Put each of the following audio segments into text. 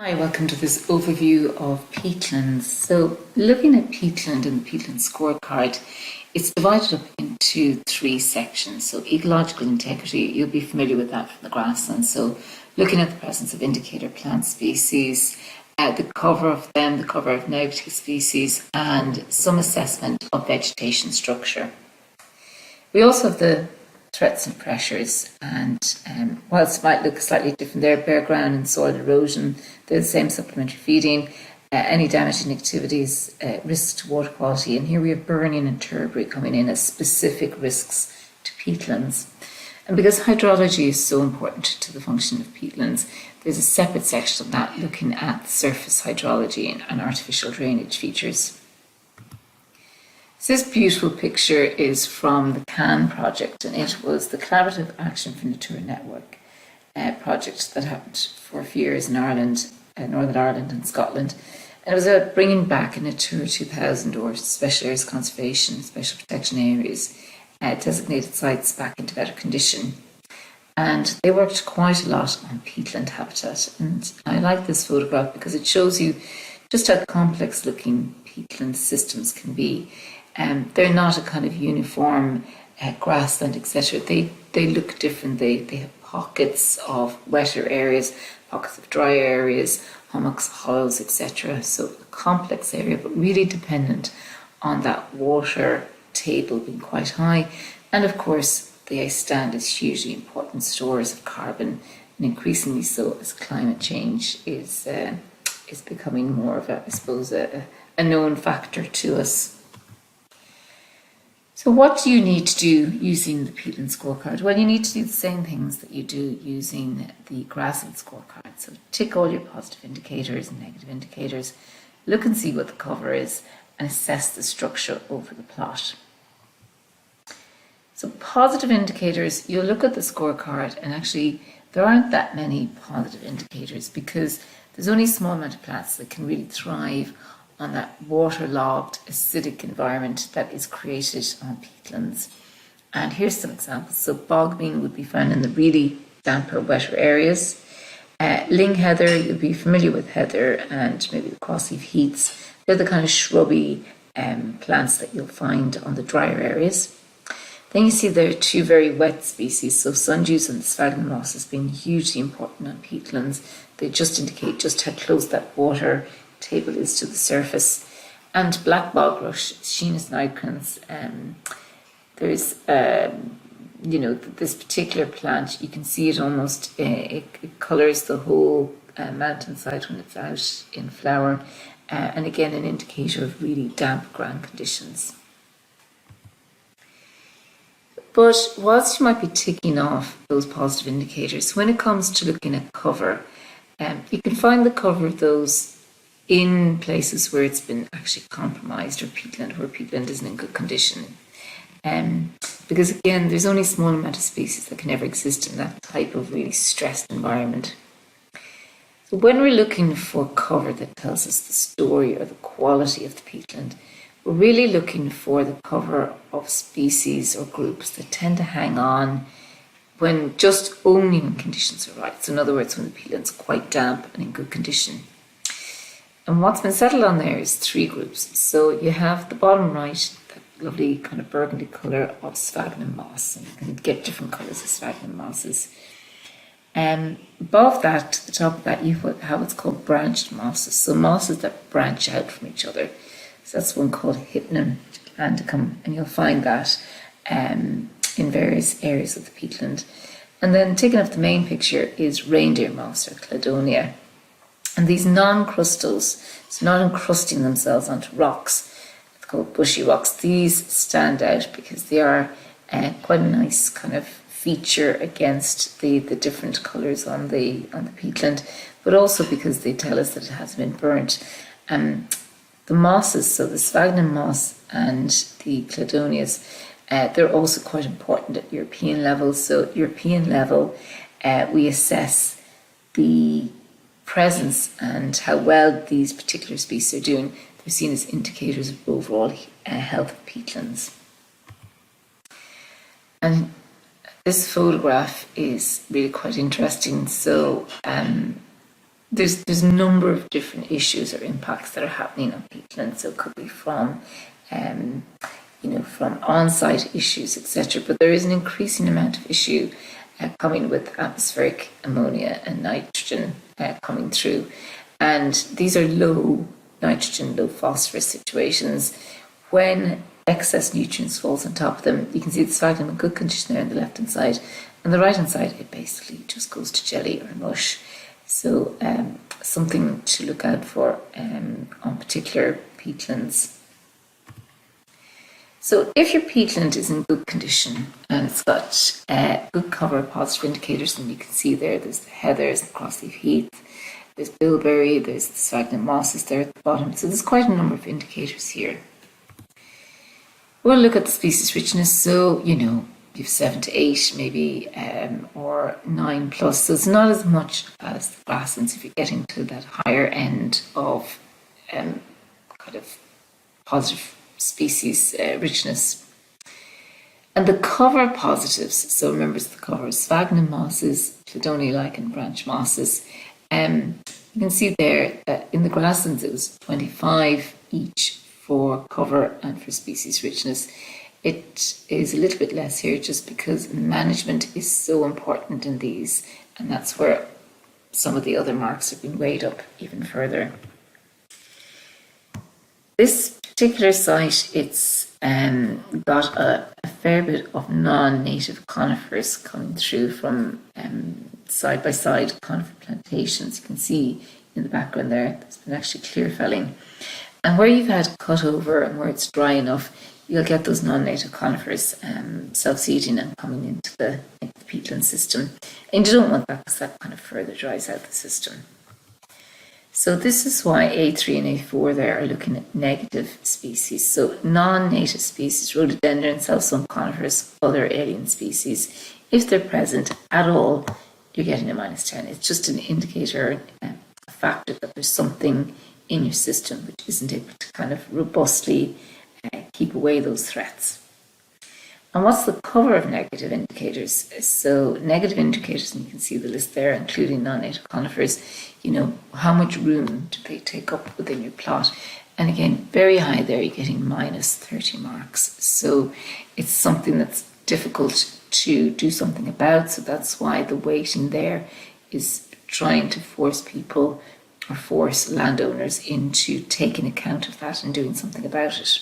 Hi, welcome to this overview of peatlands. So looking at peatland and the peatland scorecard, it's divided up into three sections. So ecological integrity, you'll be familiar with that from the grassland. So looking at the presence of indicator plant species, the cover of them, the cover of native species, and some assessment of vegetation structure. We also have the threats and pressures, and whilst it might look slightly different there, bare ground and soil erosion, they're the same: supplementary feeding, any damaging activities, risks to water quality, and here we have burning and turbary coming in as specific risks to peatlands. And because hydrology is so important to the function of peatlands, there's a separate section of that looking at surface hydrology and artificial drainage features. So this beautiful picture is from the CAN project, and it was the Collaborative Action for Natura Network project that happened for a few years in Ireland, Northern Ireland and Scotland. And it was about bringing back a Natura 2000 or special areas conservation, special protection areas, designated sites back into better condition. And they worked quite a lot on peatland habitat. And I like this photograph because it shows you just how complex looking peatland systems can be. They're not a kind of uniform grassland, etc. They look different. They have pockets of wetter areas, pockets of drier areas, hummocks, hollows, etc. So a complex area, but really dependent on that water table being quite high. And of course, they stand as hugely important stores of carbon, and increasingly so as climate change is becoming more of a, I suppose, a known factor to us. So what do you need to do using the peatland scorecard? Well, you need to do the same things that you do using the grassland scorecard. So tick all your positive indicators and negative indicators, look and see what the cover is, and assess the structure over the plot. So positive indicators, you'll look at the scorecard, and actually there aren't that many positive indicators because there's only a small amount of plants that can really thrive on that waterlogged, acidic environment that is created on peatlands. And here's some examples. So bogbean would be found in the really damper, wetter areas. Ling heather, you'll be familiar with heather, and maybe the crossleaf heaths. They're the kind of shrubby plants that you'll find on the drier areas. Then you see there are two very wet species, so sundews and sphagnum moss has been hugely important on peatlands. They just indicate just how close that water table is to the surface. And black bog rush, Schinus nigricans, there's this particular plant, you can see it almost, it colours the whole mountainside when it's out in flower, and again an indicator of really damp ground conditions. But whilst you might be ticking off those positive indicators, when it comes to looking at cover, you can find the cover of those in places where it's been actually compromised, or peatland where peatland isn't in good condition. Because again, there's only a small amount of species that can ever exist in that type of really stressed environment. So when we're looking for cover that tells us the story or the quality of the peatland, we're really looking for the cover of species or groups that tend to hang on when just only when conditions are right. So in other words, when the peatland's quite damp and in good condition. And what's been settled on there is three groups. So you have the bottom right, that lovely kind of burgundy colour of sphagnum moss, and you can get different colours of sphagnum mosses. Above that, to the top of that, you have what's called branched mosses. So mosses that branch out from each other. So that's one called Hypnum atlanticum, and you'll find that in various areas of the peatland. And then taking up the main picture is reindeer moss, or cladonia. And these non-crustals, so not encrusting themselves onto rocks, it's called bushy rocks, these stand out because they are quite a nice kind of feature against the different colours on the peatland, but also because they tell us that it has been burnt. The mosses, so the sphagnum moss and the cladonias, they're also quite important at European level. So at European level, we assess the presence and how well these particular species are doing. They're seen as indicators of overall health of peatlands. And this photograph is really quite interesting. So there's a number of different issues or impacts that are happening on peatland. So it could be from from on-site issues, etc. But there is an increasing amount of issue coming with atmospheric ammonia and nitrogen coming through. And these are low nitrogen, low phosphorus situations. When excess nutrients falls on top of them, you can see the sphagnum in good condition there on the left-hand side. On the right-hand side, it basically just goes to jelly or mush. So something to look out for on particular peatlands. So if your peatland is in good condition and it's got good cover, positive indicators, and you can see there's the heathers, the crossleaf heath, there's bilberry, there's the sphagnum mosses there at the bottom. So there's quite a number of indicators here. We'll look at the species richness. So, you've 7 to 8 maybe, or 9 plus. So it's not as much as the grasslands if you're getting to that higher end of kind of positive species richness. And the cover positives, so remember it's the cover, sphagnum mosses, cladonia lichen branch mosses. You can see there that in the grasslands it was 25 each for cover and for species richness. It is a little bit less here just because management is so important in these, and that's where some of the other marks have been weighed up even further. This particular site, it's got a fair bit of non-native conifers coming through from side-by-side conifer plantations. You can see in the background there's been actually clear felling. And where you've had cut over and where it's dry enough, you'll get those non-native conifers self-seeding and coming into the peatland system. And you don't want that because that kind of further dries out the system. So this is why A3 and A4 there are looking at negative species. So non-native species, rhododendron, self-sown conifers, other alien species, if they're present at all, you're getting a -10. It's just an indicator, a factor that there's something in your system which isn't able to kind of robustly keep away those threats. And what's the cover of negative indicators? So negative indicators, and you can see the list there, including non-native conifers, how much room do they take up within your plot? And again, very high there, you're getting -30 marks. So it's something that's difficult to do something about. So that's why the weighting there is trying to force people or force landowners into taking account of that and doing something about it.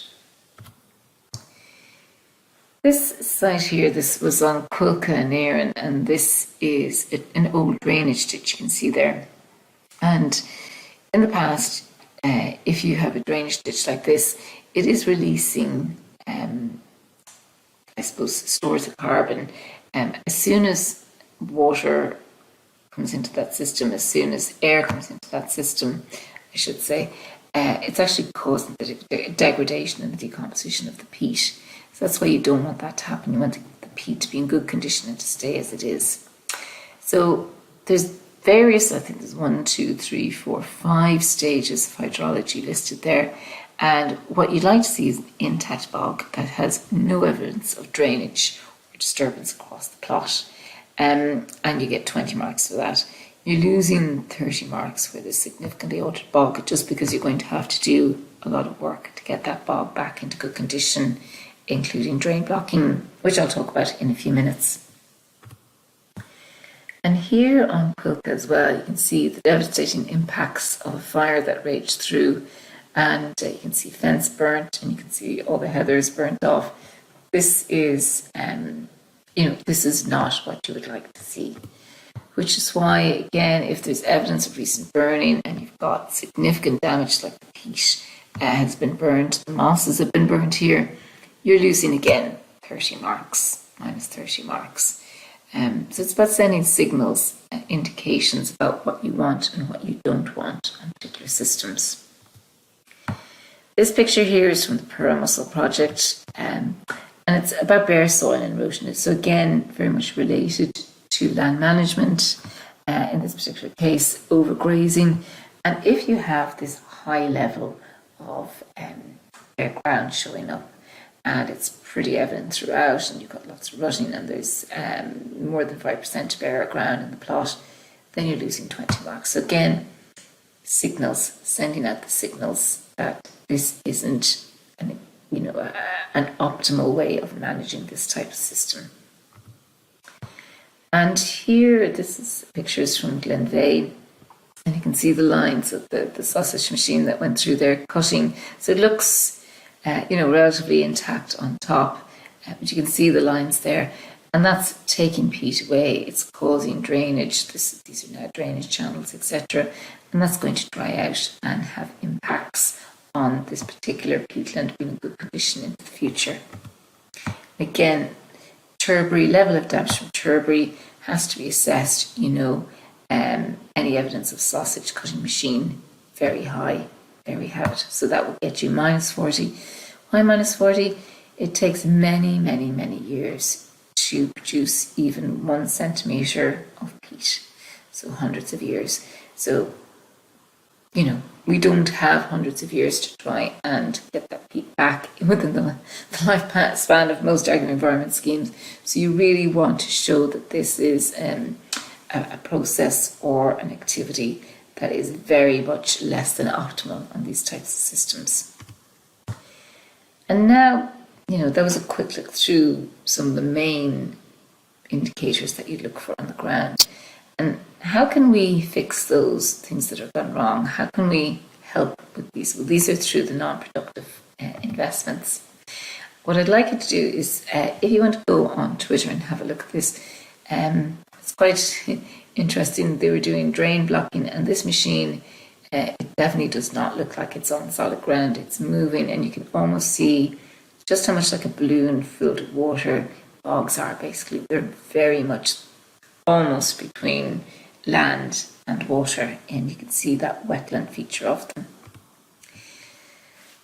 This site here, this was on Quilca and Éireann, and this is an old drainage ditch you can see there. And in the past, if you have a drainage ditch like this, it is releasing, I suppose, stores of carbon. As soon as water comes into that system, as soon as air comes into that system, I should say, it's actually causing the degradation and the decomposition of the peat. So that's why you don't want that to happen. You want the peat to be in good condition and to stay as it is. So there's various, I think there's 1, 2, 3, 4, 5 stages of hydrology listed there. And what you'd like to see is an intact bog that has no evidence of drainage or disturbance across the plot. And you get 20 marks for that. You're losing 30 marks for the significantly altered bog just because you're going to have to do a lot of work to get that bog back into good condition, including drain blocking, which I'll talk about in a few minutes. And here on Quilca as well, you can see the devastating impacts of a fire that raged through, and you can see fence burnt, and you can see all the heathers burnt off. This is, this is not what you would like to see. Which is why, again, if there's evidence of recent burning and you've got significant damage like the peat has been burnt, the mosses have been burnt here, you're losing again 30 marks, -30 marks. So it's about sending signals, indications about what you want and what you don't want on particular systems. This picture here is from the Pura Mussel project, and it's about bare soil erosion. So again, very much related to land management, in this particular case, overgrazing. And if you have this high level of bare ground showing up, and it's pretty evident throughout, and you've got lots of rutting, and there's more than 5% bare ground in the plot, then you're losing 20 marks. So again, signals, sending out the signals that this isn't an optimal way of managing this type of system. And here, this is pictures from Glenveigh, and you can see the lines of the sausage machine that went through there cutting. So it looks, relatively intact on top, but you can see the lines there. And that's taking peat away. It's causing drainage. These are now drainage channels, etc. And that's going to dry out and have impacts on this particular peatland being in good condition in the future. Again, turbary, level of damage from turbary has to be assessed. Any evidence of sausage cutting machine, very high. There we have it. So that will get you -40. Why -40? It takes many, many, many years to produce even 1 centimetre of peat. So hundreds of years. So, we don't have hundreds of years to try and get that peat back within the lifespan of most agri-environment schemes. So you really want to show that this is a process or an activity that is very much less than optimal on these types of systems. And now, that was a quick look through some of the main indicators that you look for on the ground. And how can we fix those things that are gone wrong? How can we help with these? Well, these are through the non-productive investments. What I'd like you to do is, if you want to go on Twitter and have a look at this, it's quite interesting. They were doing drain blocking, and this machine, it definitely does not look like it's on solid ground. It's moving, and you can almost see just how much like a balloon filled with water bogs are, basically. They're very much almost between land and water, and you can see that wetland feature of them.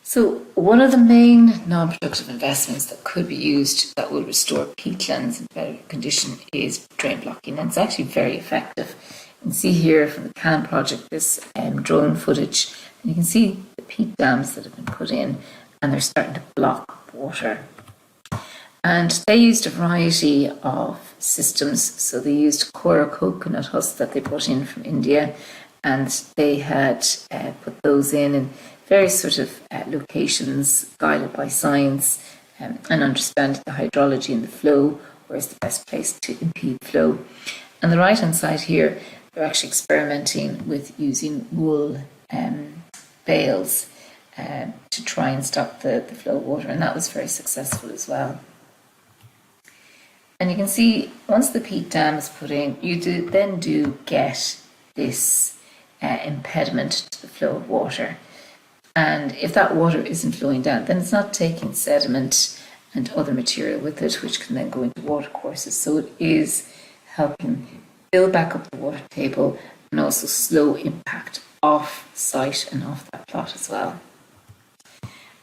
So one of the main non-productive investments that could be used that will restore peatlands in better condition is drain blocking, and it's actually very effective. You can see here from the CAN project this drone footage, and you can see the peat dams that have been put in, and they're starting to block water. And they used a variety of systems. So they used coir coconut husks that they brought in from India, and they had put those in various sort of locations, guided by science and understanding the hydrology and the flow, where is the best place to impede flow. And the right-hand side here, they're actually experimenting with using wool bales to try and stop the flow of water, and that was very successful as well. And you can see once the peat dam is put in, you then get this impediment to the flow of water. And if that water isn't flowing down, then it's not taking sediment and other material with it, which can then go into water courses. So it is helping build back up the water table and also slow impact off site and off that plot as well.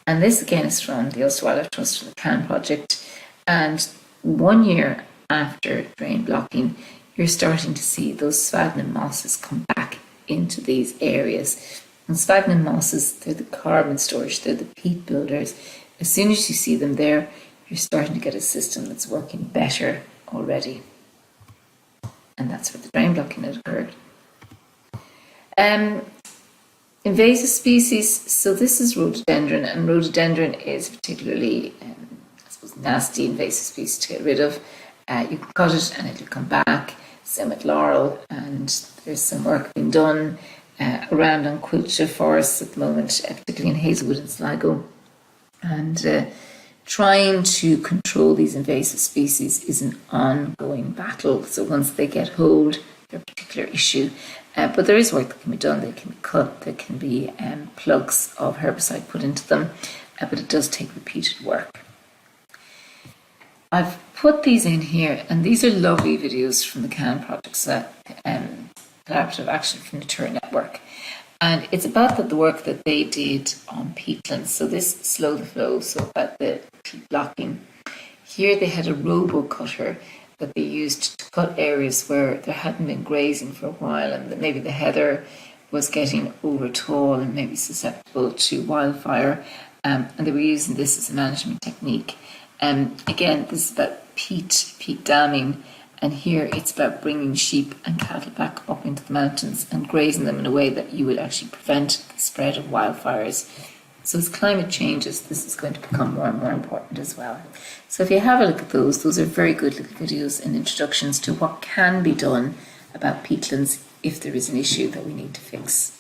And this again is from the Ulster Wildlife Trust for the CAN project. And 1 year after drain blocking, you're starting to see those sphagnum mosses come back into these areas. And sphagnum mosses, they're the carbon storage, they're the peat builders. As soon as you see them there, you're starting to get a system that's working better already. And that's where the drain blocking had occurred. Invasive species, so this is rhododendron, and rhododendron is particularly nasty invasive species to get rid of. You can cut it and it'll come back. Same with laurel, and there's some work being done around on quilcher forests at the moment, particularly in Hazelwood and Sligo. And trying to control these invasive species is an ongoing battle. So once they get hold, they're a particular issue. But there is work that can be done. They can be cut, there can be plugs of herbicide put into them, but it does take repeated work. I've put these in here, and these are lovely videos from the CAN project, Collaborative Action for Nature Network. And it's about the work that they did on peatlands. So this slow the flow, so about the peat blocking. Here they had a robo cutter that they used to cut areas where there hadn't been grazing for a while, and maybe the heather was getting over tall and maybe susceptible to wildfire. And they were using this as a management technique. Again, this is about peat damming, And here it's about bringing sheep and cattle back up into the mountains and grazing them in a way that you would actually prevent the spread of wildfires. So as climate changes, this is going to become more and more important as well. So if you have a look at those are very good little videos and introductions to what can be done about peatlands if there is an issue that we need to fix.